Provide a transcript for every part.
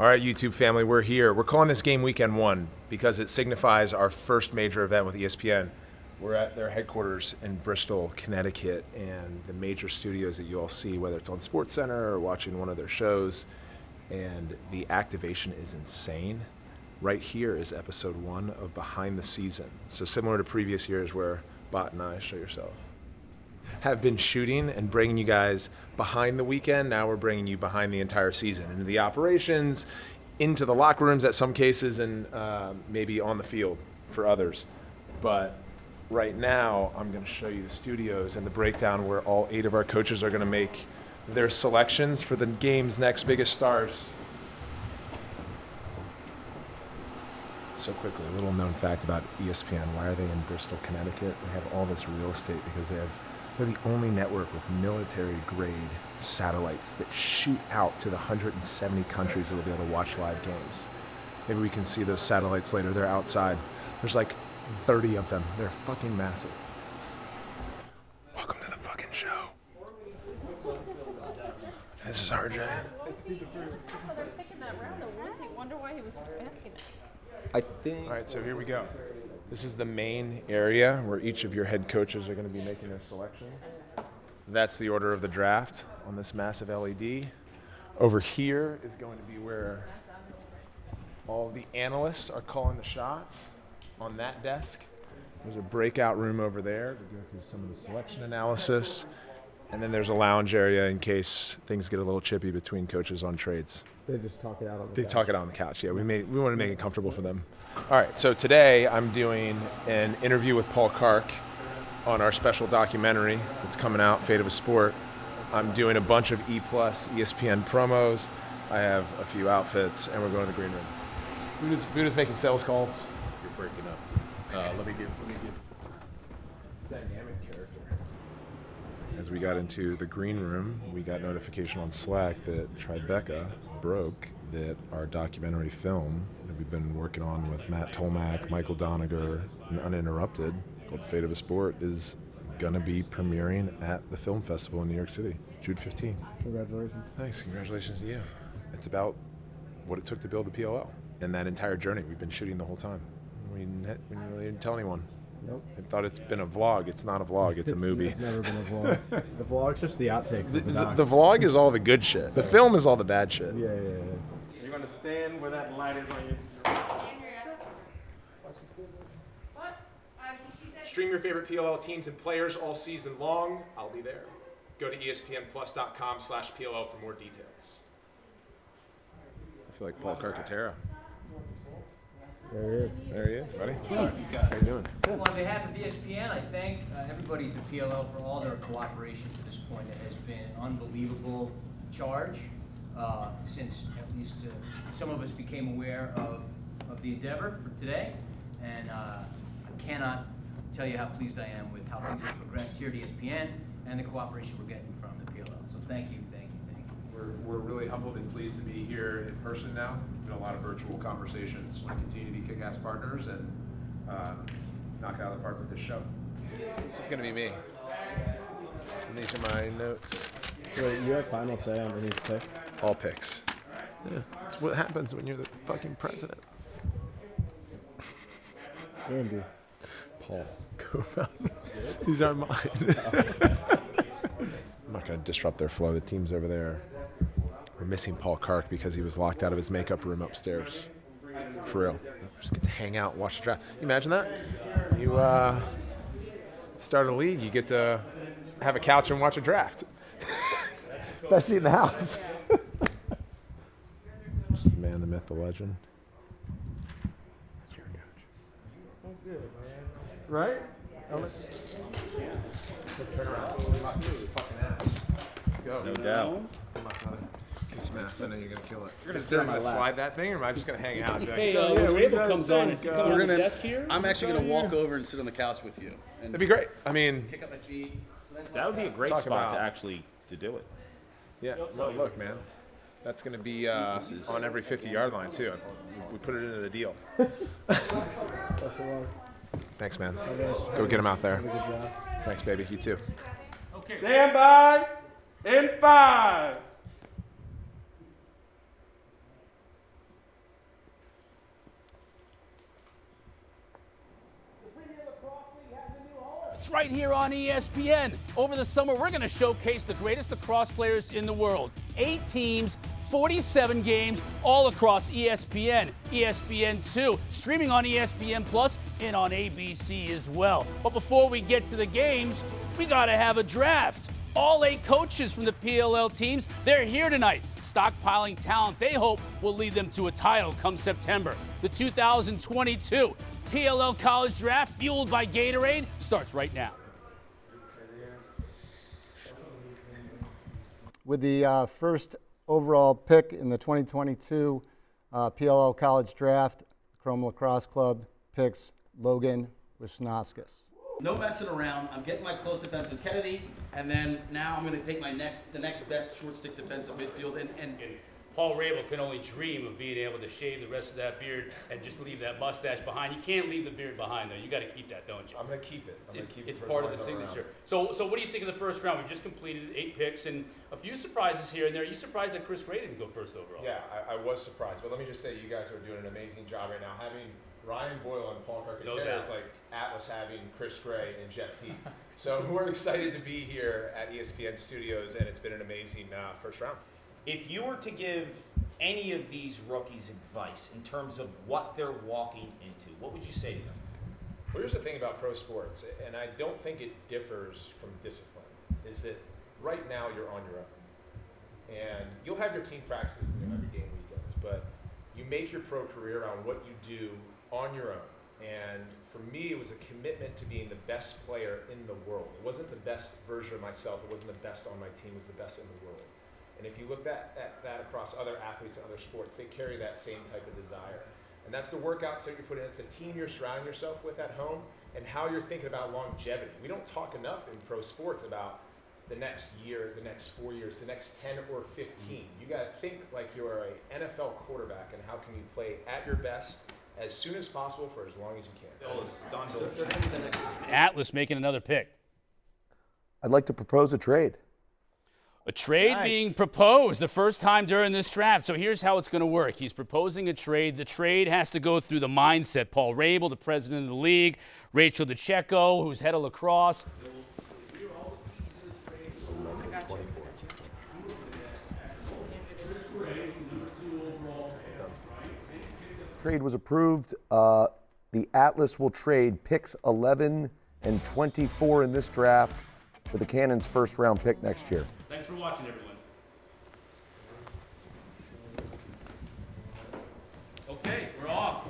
All right, YouTube family, we're here. We're calling this game Weekend 1 because it signifies our first major event with ESPN. We're at their headquarters in Bristol, Connecticut, and the major studios that you all see, whether it's on SportsCenter or watching one of their shows, and the activation is insane. Right here is episode 1 of Behind the Season. So similar to previous years where Bot and I, show yourself, have been shooting and bringing you guys behind the weekend. Now we're bringing you behind the entire season, into the operations, into the locker rooms at some cases, and maybe on the field for others. But right now, I'm going to show you the studios and the breakdown where all 8 of our coaches are going to make their selections for the game's next biggest stars. So quickly, a little known fact about ESPN. Why are they in Bristol, Connecticut? They have all this real estate because they're the only network with military-grade satellites that shoot out to the 170 countries that will be able to watch live games. Maybe we can see those satellites later. They're outside. There's like 30 of them. They're fucking massive. Welcome to the fucking show. This is RJ. Wonder why he was asking that. I think. All right, so here we go. This is the main area where each of your head coaches are going to be making their selections. That's the order of the draft on this massive LED. Over here is going to be where all the analysts are calling the shots on that desk. There's a breakout room over there to go through some of the selection analysis. And then there's a lounge area in case things get a little chippy between coaches on trades. They just talk it out on the couch. They talk it out on the couch, yeah. We want to make it comfortable for them. All right, so today I'm doing an interview with Paul Kark on our special documentary that's coming out, Fate of a Sport. I'm doing a bunch of E+ ESPN promos. I have a few outfits, and we're going to the green room. Buddha's making sales calls. You're breaking up. Let me give. Dynamic character. As we got into the green room, we got notification on Slack that Tribeca broke that our documentary film that we've been working on with Matt Tolmack, Michael Doniger, and Uninterrupted, called Fate of a Sport, is going to be premiering at the film festival in New York City, June 15th. Congratulations. Thanks. Congratulations to you. It's about what it took to build the PLL and that entire journey we've been shooting the whole time. We really didn't tell anyone. Nope. I thought it's been a vlog. It's not a vlog. It's a movie. It's never been a vlog. The vlog's just the outtakes of the doc. The vlog is all the good shit. The film is all the bad shit. Yeah. You're going to stand where that light is on you. Stream your favorite PLL teams and players all season long. I'll be there. Go to espnplus.com/PLL for more details. I feel like Paul Carcaterra. There he is. There he is, buddy. How you doing? Well, on behalf of ESPN, I thank everybody at the PLL for all their cooperation to this point. It has been an unbelievable charge since at least some of us became aware of the endeavor for today. And I cannot tell you how pleased I am with how things have progressed here at ESPN and the cooperation we're getting from the PLL. So thank you. We're really humbled and pleased to be here in person now. Been a lot of virtual conversations. We continue to be kick-ass partners and knock it out of the park with this show. This is going to be me. And these are my notes. So you have final say on any pick? All picks. Yeah, that's what happens when you're the fucking president. Andy. Paul. These aren't mine. I'm not going to disrupt their flow. The team's over there. We're missing Paul Kark because he was locked out of his makeup room upstairs. For real. Just get to hang out, watch the draft. You imagine that? You start a league, you get to have a couch and watch a draft. Best seat in the house. Just the man, the myth, the legend. That's your coach. Oh, good, man. Right? Turn around. Fucking ass. Let's go. No doubt. Kiss mask. I know you're gonna kill it. You're gonna Am sit I on my gonna lap. slide that thing, or am I just gonna hang out? And be like, Hey, so, when what do you Rabil guys comes on, think? is he coming on the desk here? I'm actually going to walk over and sit on the couch with you. And That'd be great. I mean, kick up my feet. So that's That would be a great Talk spot about- to actually do it. yeah. Well, look, man. That's gonna be on every 50-yard line too. We put it into the deal. Best of luck. Thanks, man. Guys, Go get him out there. have a good job. Thanks, baby. You too. Stand by in 5. It's right here on ESPN. Over the summer, we're going to showcase the greatest lacrosse players in the world. 8 teams, 47 games, all across ESPN, ESPN2, streaming on ESPN Plus and on ABC as well. But before we get to the games, we got to have a draft. All 8 coaches from the PLL teams, they're here tonight, stockpiling talent they hope will lead them to a title come September. The 2022 PLL College Draft, fueled by Gatorade, starts right now. With the first overall pick in the 2022 PLL College Draft, Chrome Lacrosse Club picks Logan Wisnauskas. No messing around. I'm getting my close defenseman Kennedy, and then now I'm going to take the next best short stick defensive midfield. And Paul Rabil can only dream of being able to shave the rest of that beard and just leave that mustache behind. You can't leave the beard behind, though. You got to keep that, don't you? I'm going to keep it. It's part of the signature. So what do you think of the first round? We just completed 8 picks and a few surprises here and there. Are you surprised that Chris Gray didn't go first overall? Yeah, I was surprised. But let me just say, you guys are doing an amazing job right now. Having Ryan Boyle and Paul Carcaterra is like Atlas having Chris Gray and Jeff Teague. So we're excited to be here at ESPN Studios, and it's been an amazing first round. If you were to give any of these rookies advice in terms of what they're walking into, what would you say to them? Well, here's the thing about pro sports, and I don't think it differs from discipline, is that right now you're on your own. And you'll have your team practices and you'll have your game weekends, but you make your pro career on what you do on your own. And for me, it was a commitment to being the best player in the world. It wasn't the best version of myself. It wasn't the best on my team. It was the best in the world. And if you look at that across other athletes and other sports, they carry that same type of desire. And that's the workouts that you put in. It's the team you're surrounding yourself with at home and how you're thinking about longevity. We don't talk enough in pro sports about the next year, the next 4 years, the next 10 or 15. You got to think like you're an NFL quarterback, and how can you play at your best as soon as possible for as long as you can. Atlas making another pick. I'd like to propose a trade. A trade being proposed the first time during this draft. So here's how it's going to work. He's proposing a trade. The trade has to go through the mindset. Paul Rabil, the president of the league, Rachel DeCecco, who's head of lacrosse. Trade was approved. The Atlas will trade picks 11 and 24 in this draft for the Cannons' first round pick next year. Thanks for watching, everyone. Okay, we're off.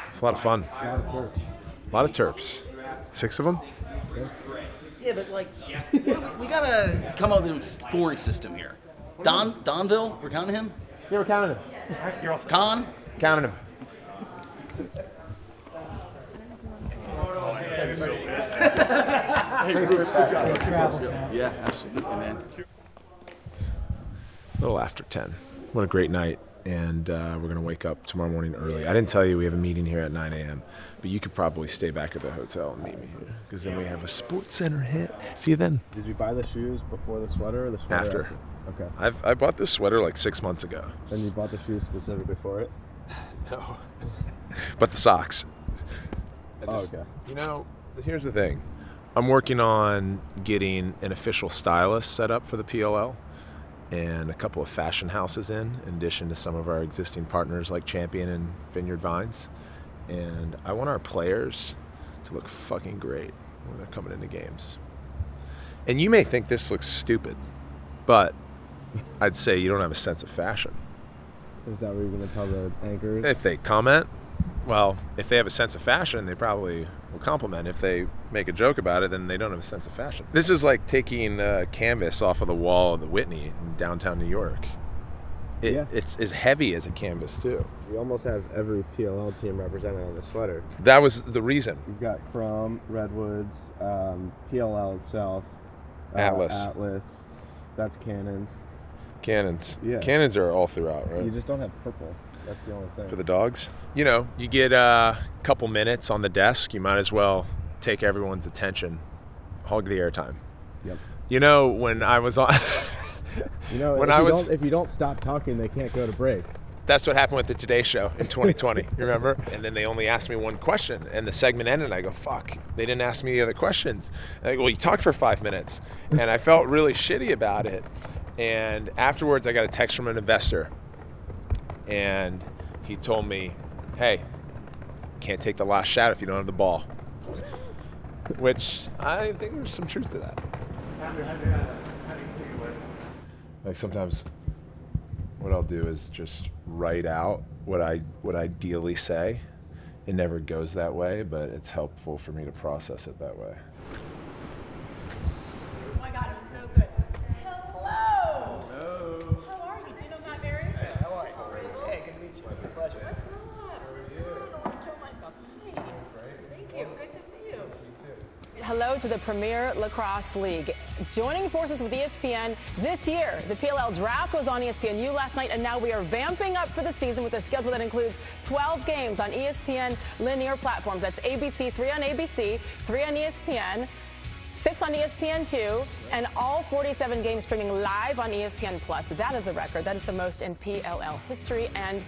It's a lot of fun. A lot of Terps. 6 of them? yeah, but like we gotta come up with a scoring system here. Donville, we're counting him. Yeah, we're counting him. Con. Counting him. Yeah, absolutely, man. A little after 10. What a great night. And we're going to wake up tomorrow morning early. I didn't tell you we have a meeting here at 9 a.m., but you could probably stay back at the hotel and meet me here, because then we have a SportsCenter hit. See you then. Did you buy the shoes before the sweater or the sweater After. Okay. I bought this sweater like 6 months ago. Then you bought the shoes specifically for it? No. But the socks. Okay. You know, here's the thing. I'm working on getting an official stylist set up for the PLL and a couple of fashion houses in addition to some of our existing partners like Champion and Vineyard Vines. And I want our players to look fucking great when they're coming into games. And you may think this looks stupid, but I'd say you don't have a sense of fashion. Is that what you're going to tell the anchors? If they comment, well, if they have a sense of fashion, they probably will compliment. If they make a joke about it, then they don't have a sense of fashion. This is like taking canvas off of the wall of the Whitney in downtown New York. It's as heavy as a canvas, too. We almost have every PLL team represented on the sweater. That was the reason. You've got Chrome, Redwoods, PLL itself, Atlas. That's Cannons. Cannons. Yeah. Cannons are all throughout, right? You just don't have purple. That's the only thing. For the dogs. You know, you get a couple minutes on the desk, you might as well take everyone's attention, hog the airtime. Yep. You know, when I was on... You know, if you don't stop talking, they can't go to break. That's what happened with the Today Show in 2020, you remember? And then they only asked me one question, and the segment ended, and I go, fuck, they didn't ask me the other questions. And I go, well, you talked for 5 minutes. And I felt really shitty about it. And afterwards, I got a text from an investor, and he told me, hey, can't take the last shot if you don't have the ball. Which I think there's some truth to that. Like sometimes what I'll do is just write out what I would ideally say. It never goes that way, but it's helpful for me to process it that way. Oh my God, it was so good. Hello. Hello. How are you? Do you know Matt Berry? Hey, how are you? Hey, good to meet you. Pleasure. What's up? I don't want to kill myself. Hi. Thank you. Good to see you. Hello to the Premier Lacrosse League. Joining forces with ESPN this year, the PLL draft was on ESPNU last night, and now we are vamping up for the season with a schedule that includes 12 games on ESPN linear platforms. That's ABC, 3 on ABC, 3 on ESPN, 6 on ESPN2, and all 47 games streaming live on ESPN+. That is a record. That is the most in PLL history, and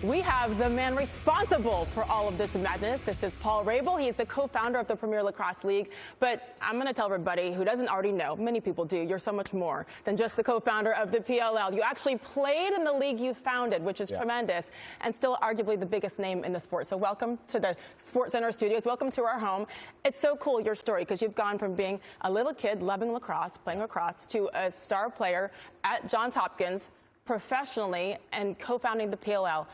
we have the man responsible for all of this madness. This is Paul Rabil. He is the co-founder of the Premier Lacrosse League. But I'm going to tell everybody who doesn't already know, many people do, you're so much more than just the co-founder of the PLL. You actually played in the league you founded, which is tremendous, and still arguably the biggest name in the sport. So welcome to the SportsCenter studios. Welcome to our home. It's so cool, your story, because you've gone from being a little kid loving lacrosse, playing lacrosse, to a star player at Johns Hopkins, professionally, and co-founding the PLL.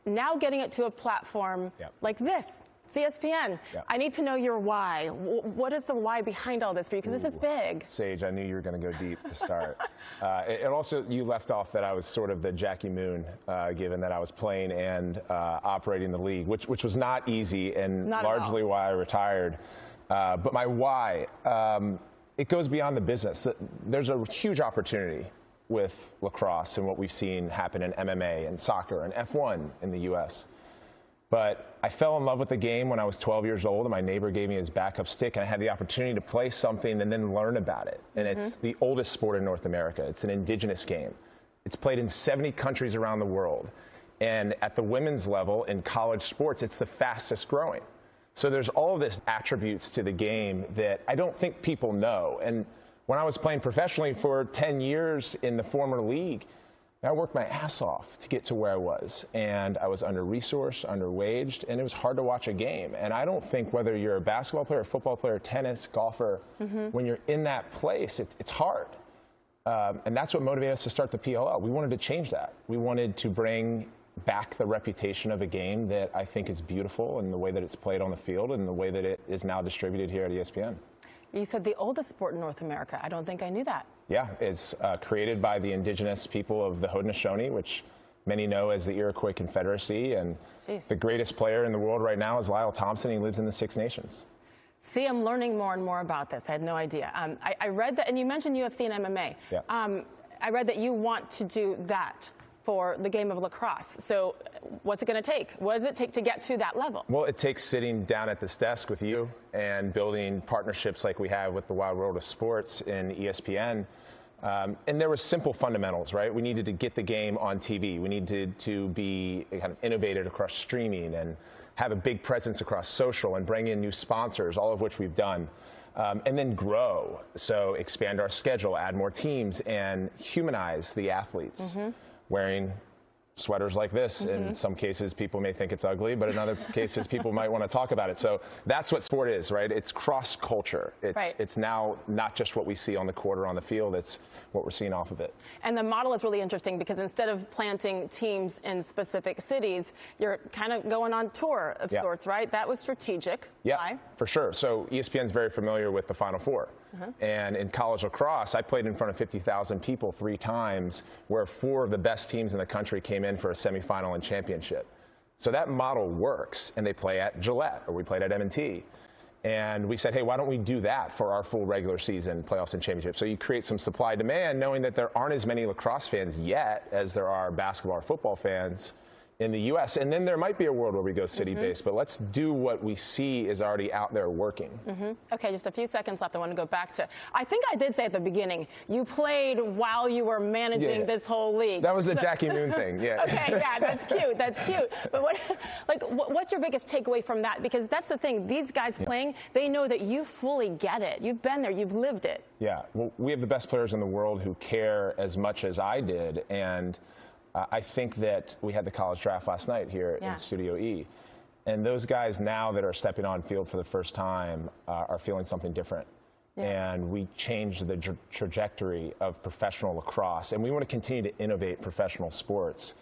Now getting it to a platform like this, ESPN. I need to know your why. What is the why behind all this for you? Because this is big. Sage, I knew you were going to go deep to start. And also, you left off that I was sort of the Jackie Moon, given that I was playing and operating the league, which was not easy and largely why I retired. But my why, it goes beyond the business. There's a huge opportunity with lacrosse and what we've seen happen in MMA and soccer and F1 in the U.S. But I fell in love with the game when I was 12 years old, and my neighbor gave me his backup stick, and I had the opportunity to play something and then learn about it. And it's the oldest sport in North America. It's an indigenous game. It's played in 70 countries around the world. And at the women's level in college sports, it's the fastest growing. So there's all of this attributes to the game that I don't think people know. And when I was playing professionally for 10 years in the former league, I worked my ass off to get to where I was. And I was under-resourced, underwaged, and it was hard to watch a game. And I don't think whether you're a basketball player, football player, tennis, golfer, when you're in that place, it's hard. And that's what motivated us to start the PLL. We wanted to change that. We wanted to bring back the reputation of a game that I think is beautiful in the way that it's played on the field and the way that it is now distributed here at ESPN. You said the oldest sport in North America. I don't think I knew that. Yeah, it's created by the indigenous people of the Haudenosaunee, which many know as the Iroquois Confederacy. And the greatest player in the world right now is Lyle Thompson. He lives in the Six Nations. See, I'm learning more and more about this. I had no idea. I read that, and you mentioned UFC and MMA. Yeah. I read that you want to do that for the game of lacrosse. So what's it going to take? What does it take to get to that level? Well, it takes sitting down at this desk with you and building partnerships like we have with the Wild World of Sports and ESPN. And there were simple fundamentals, right? We needed to get the game on TV. We needed to be kind of innovative across streaming and have a big presence across social and bring in new sponsors, all of which we've done. And then grow. So expand our schedule, add more teams, and humanize the athletes. Wearing sweaters like this. In some cases, people may think it's ugly, but in other cases, people might want to talk about it. So that's what sport is, right? It's cross-culture. It's now not just what we see on the court or on the field. It's what we're seeing off of it. And the model is really interesting because instead of planting teams in specific cities, you're kind of going on tour of sorts, right? That was strategic. Yeah, Why? For sure. So ESPN's very familiar with the Final Four. And in college lacrosse, I played in front of 50,000 people 3 times, where 4 of the best teams in the country came in for a semifinal and championship. So that model works, and they play at Gillette, or we played at M&T. And we said, hey, why don't we do that for our full regular season, playoffs and championships? So you create some supply-demand, knowing that there aren't as many lacrosse fans yet as there are basketball or football fans. in the U.S. And then there might be a world where we go city-based, but let's do what we see is already out there working. Okay, just a few seconds left. I want to go back to, I think I did say at the beginning, you played while you were managing this whole league. That was the Jackie Moon thing, yeah. Okay, yeah, that's cute. That's cute. But what's your biggest takeaway from that? Because that's the thing. These guys playing, they know that you fully get it. You've been there. You've lived it. Yeah, well, we have the best players in the world who care as much as I did, and I think that we had the college draft last night here in Studio E, and those guys now that are stepping on field for the first time are feeling something different. And we changed the trajectory of professional lacrosse, and we want to continue to innovate professional sports.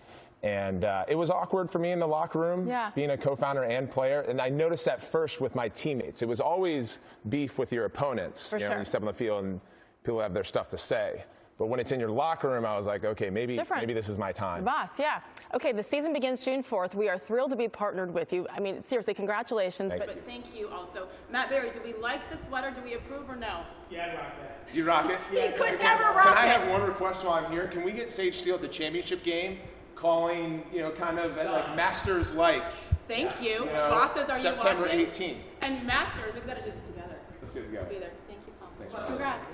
And it was awkward for me in the locker room, being a co-founder and player. And I noticed that first with my teammates. It was always beef with your opponents, you know, when you step on the field and people have their stuff to say. But when it's in your locker room, I was like, okay, maybe this is my time. Boss, yeah. Okay, the season begins June 4th. We are thrilled to be partnered with you. I mean, seriously, congratulations. But thank you also. Matt Berry, do we like the sweater? Do we approve or no? Yeah, I rock that. You rock it? He could never rock it. Can I have one request while I'm here? Can we get Sage Steele at the championship game calling, you know, kind of like Masters-like? Thank you. You know, Bosses, are September you watching? 18th. And Masters, we've got to do this together. Let's do it together. Be there. Thank you, Paul. Congrats.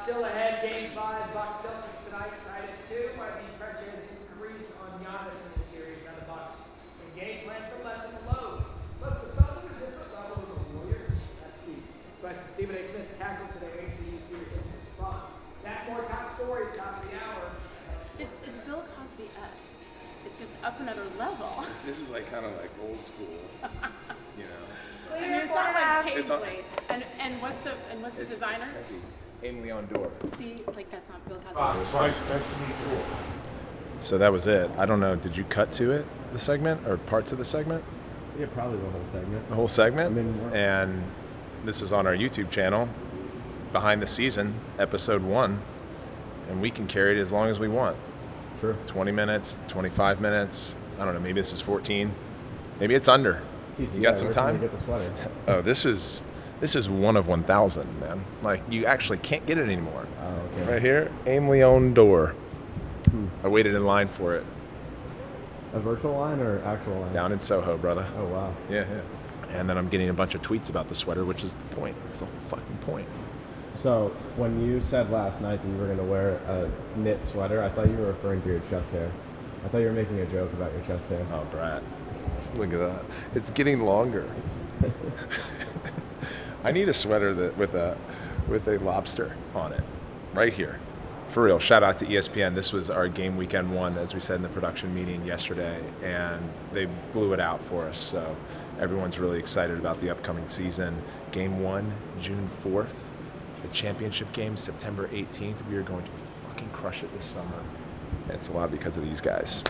Still ahead, Game 5, Bucks Celtics tonight, tied at 2. Might be pressure has increased on Giannis in this series. Now the Bucks can game plan to lessen the load. Plus the Suns are a different level of the Warriors. That's key. Question: Stephen A. Smith tackled today. Do you fear his response? That more top stories, top of the hour. It's Bill Cosby-esque. It's just up another level. This is like kind of like old school, you know. I mean, it's not like Paisley. And what's the designer? Aim Leon Dor. See, like that's not Bill Cosby. So that was it. I don't know. Did you cut to it, the segment, or parts of the segment? Yeah, probably the whole segment. The whole segment? I mean, and this is on our YouTube channel, Behind the Season, Episode 1, and we can carry it as long as we want. Sure. 20 minutes, 25 minutes. I don't know. Maybe this is 14. Maybe it's under. You got some time? Get the sweater? Oh, this is 1 of 1,000, man. Like, you actually can't get it anymore. Oh, okay. Right here, Aim Leon Dor. I waited in line for it. A virtual line or actual line? Down in Soho, brother. Oh, wow. Yeah. And then I'm getting a bunch of tweets about the sweater, which is the point. It's the whole fucking point. So, when you said last night that you were going to wear a knit sweater, I thought you were referring to your chest hair. I thought you were making a joke about your chest hair. Oh, Brad. Look at that. It's getting longer. I need a sweater that with a lobster on it. Right here. For real. Shout out to ESPN. This was our game weekend 1, as we said in the production meeting yesterday, and they blew it out for us. So everyone's really excited about the upcoming season. Game 1, June 4th. The championship game, September 18th. We are going to fucking crush it this summer. And it's a lot because of these guys.